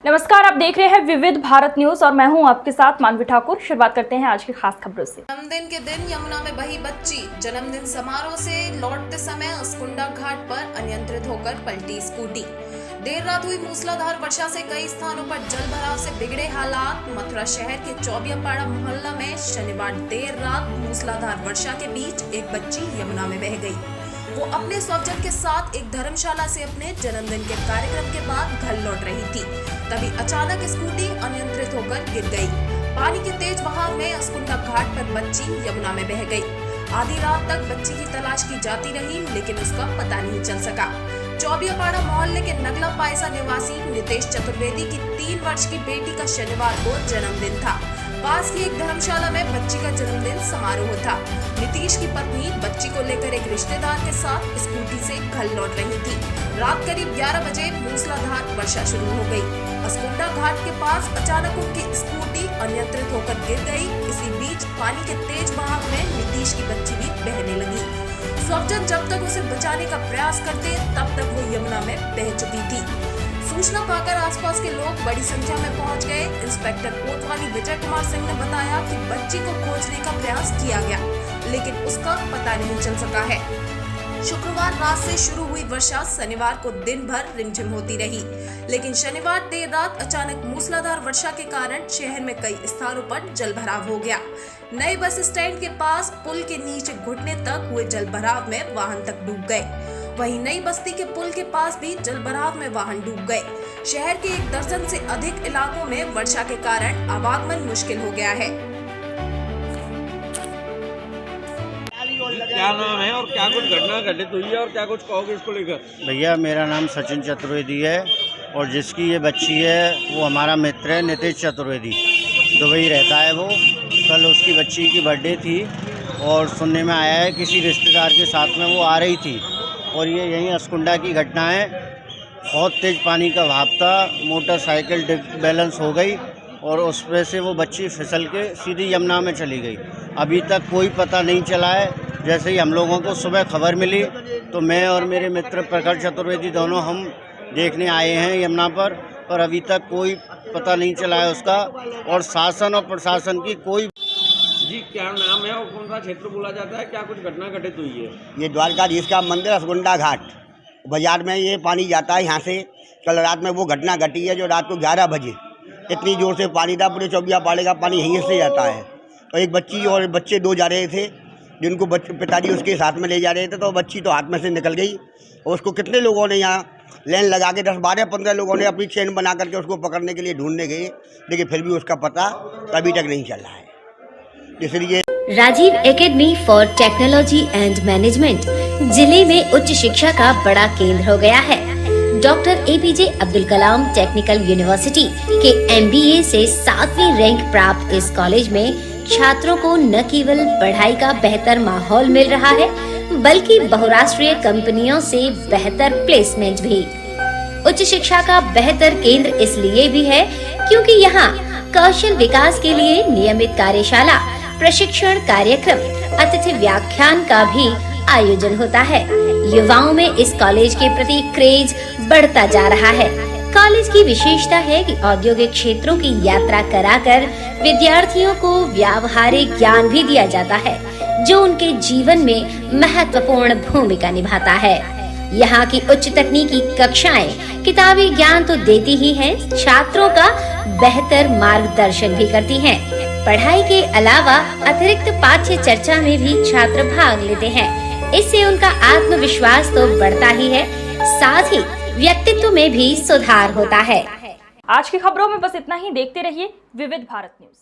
नमस्कार, आप देख रहे हैं विविध भारत न्यूज और मैं हूं आपके साथ मानवी ठाकुर। शुरुआत करते हैं आज की खास खबरों से। जन्मदिन के दिन यमुना में बही बच्ची। जन्मदिन समारोह से लौटते समय अस्कुंडा घाट पर अनियंत्रित होकर पलटी स्कूटी। देर रात हुई मूसलाधार वर्षा से कई स्थानों पर जल भराव से बिगड़े हालात। मथुरा शहर के चौबियापाड़ा मोहल्ला में शनिवार देर रात मूसलाधार वर्षा के बीच एक बच्ची यमुना में बह गई। वो अपने स्वजन के साथ एक धर्मशाला से अपने जन्मदिन के कार्यक्रम के बाद घर लौट रही थी। तभी अचानक स्कूटी अनियंत्रित होकर गिर गई। पानी के तेज बहाव में अस्कुंडा घाट पर बच्ची यमुना में बह गई। आधी रात तक बच्ची की तलाश की जाती रही, लेकिन उसका पता नहीं चल सका। चौबियापाड़ा मोहल्ले के नगला पायसा निवासी नितेश चतुर्वेदी की 3 वर्ष की बेटी का शनिवार को जन्मदिन था। पास की एक धर्मशाला में बच्ची का जन्मदिन समारोह था। नीतीश की पत्नी बच्ची को लेकर एक रिश्तेदार के साथ स्कूटी से घर लौट रही थी। रात करीब 11 बजे मूसलाधार वर्षा शुरू हो गई। अस्कुंडा घाट के पास अचानक उनकी स्कूटी अनियंत्रित होकर गिर गई। इसी बीच पानी के तेज बहाव में नीतीश की बच्ची भी बहने लगी। स्वजन जब तक उसे बचाने का प्रयास करते तब तक वो यमुना में बह चुकी थी। सूचना पाकर आसपास के लोग बड़ी संख्या में पहुंच गए। इंस्पेक्टर कोतवाली विजय कुमार सिंह ने बताया कि बच्ची को खोजने का प्रयास किया गया, लेकिन उसका पता नहीं चल सका है। शुक्रवार रात से शुरू हुई वर्षा शनिवार को दिन भर रिमझिम होती रही, लेकिन शनिवार देर रात अचानक मूसलाधार वर्षा के कारण शहर में कई स्थानों पर जल भराव हो गया। नए बस स्टैंड के पास पुल के नीचे घुटने तक हुए जल भराव में वाहन तक डूब गए। वहीं नई बस्ती के पुल के पास भी जल भराव में वाहन डूब गए। शहर के 1 दर्जन से अधिक इलाकों में वर्षा के कारण आवागमन मुश्किल हो गया है। क्या नाम है और क्या कुछ घटना घटित हुई है और क्या कुछ कहोगे इसको लेकर? भैया, मेरा नाम सचिन चतुर्वेदी है और जिसकी ये बच्ची है वो हमारा मित्र है नितेश चतुर्वेदी। दुबई रहता है वो। कल उसकी बच्ची की बर्थडे थी और सुनने में आया है किसी रिश्तेदार के साथ में वो आ रही थी और ये यहीं अस्कुंडा की घटना है। बहुत तेज़ पानी का बहाव था, मोटरसाइकिल बैलेंस हो गई और उस पर से वो बच्ची फिसल के सीधी यमुना में चली गई। अभी तक कोई पता नहीं चला है। जैसे ही हम लोगों को सुबह खबर मिली तो मैं और मेरे मित्र प्रखर चतुर्वेदी दोनों हम देखने आए हैं यमुना पर अभी तक कोई पता नहीं चला है उसका और शासन और प्रशासन की कोई। जी, क्या नाम है और कौन सा क्षेत्र बोला जाता है? क्या कुछ घटना घटित हुई है? ये द्वारकाधीश का मंदिर अस्कुंडा घाट बाजार में ये पानी जाता है यहाँ से। कल रात में वो घटना घटी है जो रात को 11 बजे इतनी जोर से पानी था, पूरे चौबियापाड़े का पानी यहीं से जाता है। तो एक बच्ची और बच्चे 2 जा रहे थे, जिनको पिताजी उसके साथ में ले जा रहे थे, तो बच्ची तो हाथ में से निकल गई और उसको कितने लोगों ने यहाँ लाइन लगा के 10, 12, 15 लोगों ने अपनी चेन बना करके उसको पकड़ने के लिए ढूंढने गए, लेकिन फिर भी उसका पता अभी तक नहीं चल रहा है। इसलिए Rajiv academy for technology and management जिले में उच्च शिक्षा का बड़ा केंद्र हो गया है। Doctor APJ Abdul Kalam technical university के MBA से 7वीं रैंक प्राप्त इस कॉलेज में छात्रों को न केवल पढ़ाई का बेहतर माहौल मिल रहा है, बल्कि बहुराष्ट्रीय कंपनियों से बेहतर प्लेसमेंट भी। उच्च शिक्षा का बेहतर केंद्र इसलिए भी है क्योंकि यहाँ कौशल विकास के लिए नियमित कार्यशाला, प्रशिक्षण कार्यक्रम, अतिथि व्याख्यान का भी आयोजन होता है। युवाओं में इस कॉलेज के प्रति क्रेज बढ़ता जा रहा है। कॉलेज की विशेषता है कि औद्योगिक क्षेत्रों की यात्रा कराकर विद्यार्थियों को व्यावहारिक ज्ञान भी दिया जाता है, जो उनके जीवन में महत्वपूर्ण भूमिका निभाता है। यहाँ की उच्च तकनीकी कक्षाएं किताबी ज्ञान तो देती ही हैं, छात्रों का बेहतर मार्गदर्शन भी करती हैं। पढ़ाई के अलावा अतिरिक्त पाठ्य चर्चा में भी छात्र भाग लेते हैं। इससे उनका आत्मविश्वास तो बढ़ता ही है, साथ ही व्यक्तित्व में भी सुधार होता है। आज की खबरों में बस इतना ही। देखते रहिए विविध भारत न्यूज।